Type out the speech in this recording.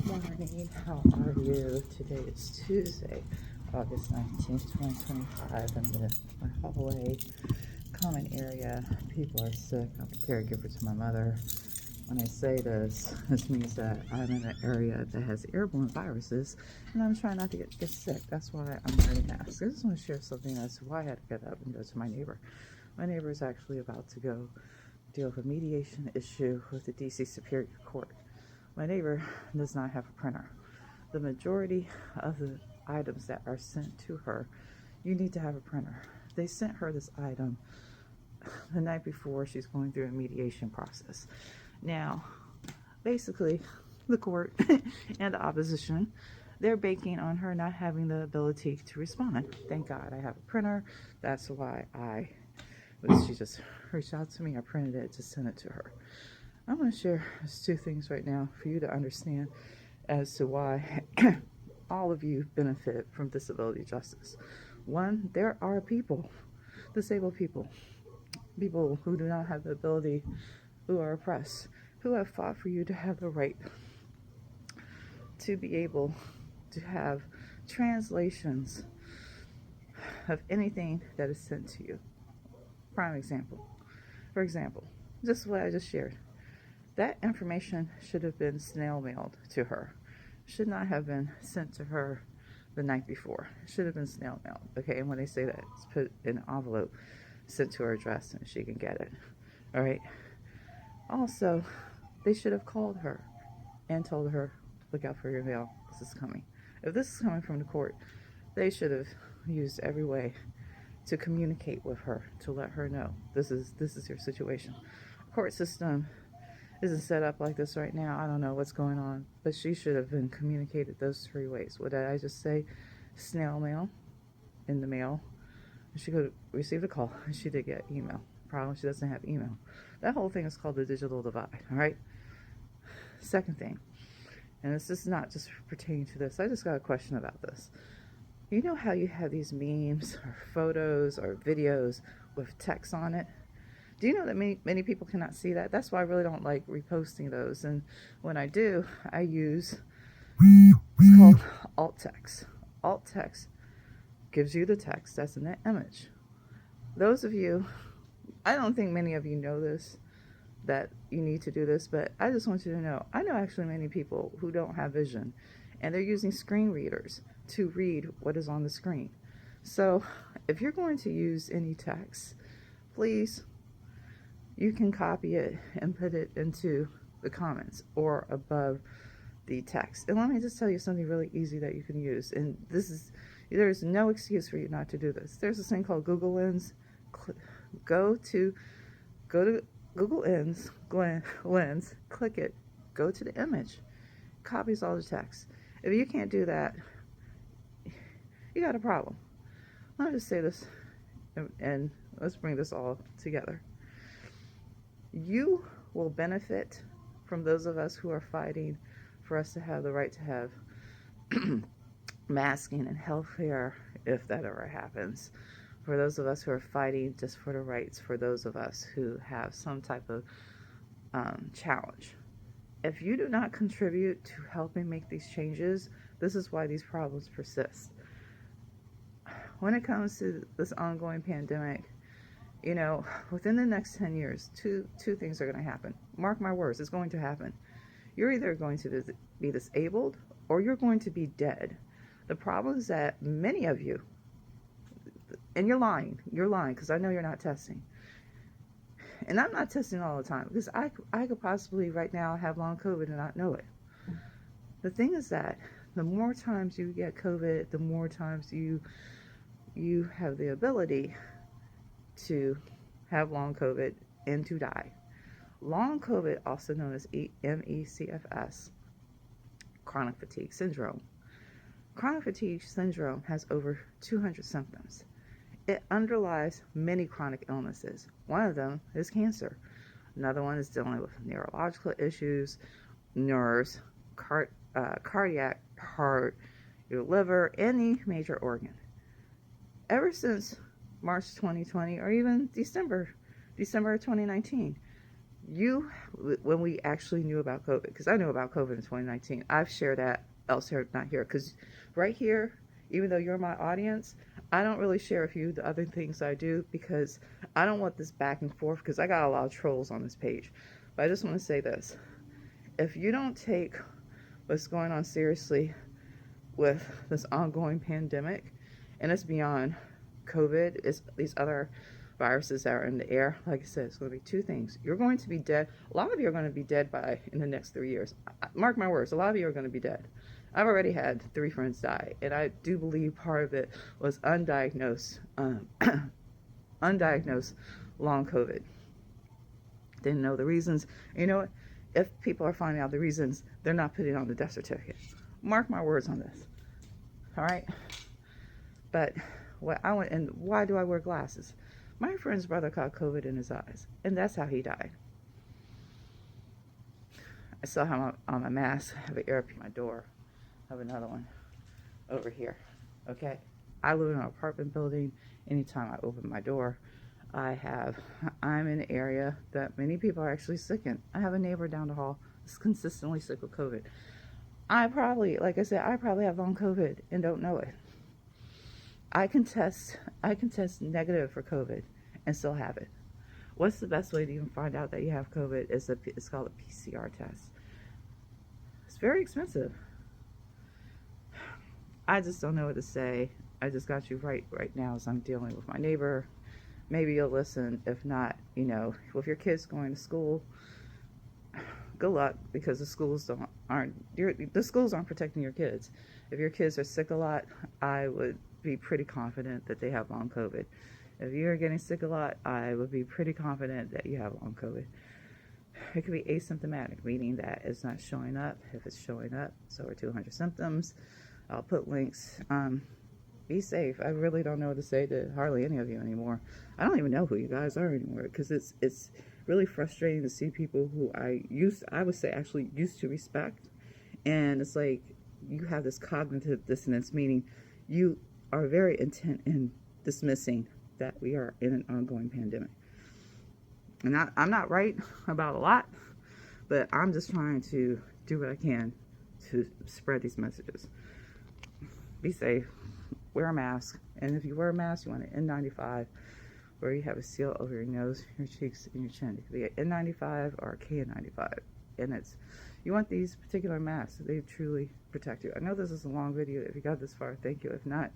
Morning, how are you? Today is Tuesday, August 19th, 2025. I'm in my hallway, common area. People are sick. I'm a caregiver to my mother. When I say this means that I'm in an area that has airborne viruses, and I'm trying not to get sick. That's why I'm wearing a mask. I just want to share something as to why I had to get up and go to my neighbor. My neighbor is actually about to go deal with a mediation issue with the DC Superior Court. My neighbor does not have a printer. The majority of the items that are sent to her, you need to have a printer. They sent her this item the night before she's going through a mediation process. Now, basically, the court and the opposition, they're banking on her not having the ability to respond. Thank God I have a printer. That's why she just reached out to me. I printed it to send it to her. I'm going to share two things right now for you to understand as to why all of you benefit from disability justice. One, there are people, disabled people who do not have the ability, who are oppressed, who have fought for you to have the right to be able to have translations of anything that is sent to you. Prime example. For example, just what I just shared. That information should have been snail mailed to her. Should not have been sent to her the night before. Should have been snail mailed. Okay, and when they say that, it's put in an envelope, sent to her address, and she can get it. All right. Also, they should have called her and told her, look out for your mail. This is coming. If this is coming from the court, they should have used every way to communicate with her, to let her know this is your situation. Court system isn't set up like this right now. I don't know what's going on, but she should have been communicated those three ways. What did I just say? Snail mail in the mail. She could receive a call, and she did get email. Problem, she doesn't have email. That whole thing is called the digital divide. All right. Second thing, and this is not just pertaining to this. I just got a question about this. You know how you have these memes or photos or videos with text on it? Do you know that many people cannot see that? That's why I really don't like reposting those. And when I do, I use what's called alt text. Alt text gives you the text that's in that image. Those of you, I don't think many of you know this, that you need to do this, but I just want you to know, I know actually many people who don't have vision, and they're using screen readers to read what is on the screen. So if you're going to use any text, please, you can copy it and put it into the comments or above the text. And let me just tell you something really easy that you can use. And there's no excuse for you not to do this. There's this thing called Google Lens. Go to Google Lens, click it, go to the image, copies all the text. If you can't do that, you got a problem. Let me just say this, and let's bring this all together. You will benefit from those of us who are fighting for us to have the right to have masking and health care, if that ever happens. For those of us who are fighting just for the rights, for those of us who have some type of challenge. If you do not contribute to helping make these changes, this is why these problems persist. When it comes to this ongoing pandemic, you know, within the next 10 years, two things are going to happen. Mark my words, it's going to happen. You're either going to be disabled or you're going to be dead. The problem is that many of you, and you're lying because I know you're not testing. And I'm not testing all the time because I could possibly right now have long COVID and not know it. The thing is that the more times you get COVID, the more times you have the ability to have long COVID and to die. Long COVID, also known as MECFS, chronic fatigue syndrome. Chronic fatigue syndrome has over 200 symptoms. It underlies many chronic illnesses. One of them is cancer. Another one is dealing with neurological issues, nerves, cardiac, heart, your liver, any major organ. Ever since March 2020 or even December of 2019, when we actually knew about COVID, because I knew about COVID in 2019, I've shared that elsewhere, not here, because right here, even though you're my audience, I don't really share with you the other things I do, because I don't want this back and forth, because I got a lot of trolls on this page. But I just want to say this: if you don't take what's going on seriously with this ongoing pandemic, and it's beyond COVID, it's these other viruses that are in the air. Like I said, it's going to be two things. You're going to be dead. A lot of you are going to be dead in the next 3 years. Mark my words, a lot of you are going to be dead. I've already had 3 friends die, and I do believe part of it was undiagnosed undiagnosed long COVID. Didn't know the reasons. You know what? If people are finding out the reasons, they're not putting on the death certificate. Mark my words on this. All right? But and why do I wear glasses? My friend's brother caught COVID in his eyes, and that's how he died. I still have on my mask. I have an earpiece on my door. I have another one over here. Okay? I live in an apartment building. Anytime I open my door, I'm in an area that many people are actually sick in. I have a neighbor down the hall that's consistently sick with COVID. Like I said, I probably have long COVID and don't know it. I can test negative for COVID and still have it. What's the best way to even find out that you have COVID? It's called a PCR test. It's very expensive. I just don't know what to say. I just got you right now as I'm dealing with my neighbor. Maybe you'll listen. If not, with your kids going to school, good luck, because the schools aren't protecting your kids. If your kids are sick a lot, I would be pretty confident that they have long COVID. If you're getting sick a lot, I would be pretty confident that you have long COVID. It could be asymptomatic, meaning that it's not showing up. If it's showing up, so are 200 symptoms. I'll put links. Be safe. I really don't know what to say to hardly any of you anymore. I don't even know who you guys are anymore, because it's really frustrating to see people who I would say actually used to respect, and it's like you have this cognitive dissonance, meaning you are very intent in dismissing that we are in an ongoing pandemic. And I'm not right about a lot, but I'm just trying to do what I can to spread these messages. Be safe. Wear a mask. And if you wear a mask, you want an N95 where you have a seal over your nose, your cheeks, and your chin. It could be an N95 or a KN95. And you want these particular masks. They truly protect you. I know this is a long video. If you got this far, thank you. If not,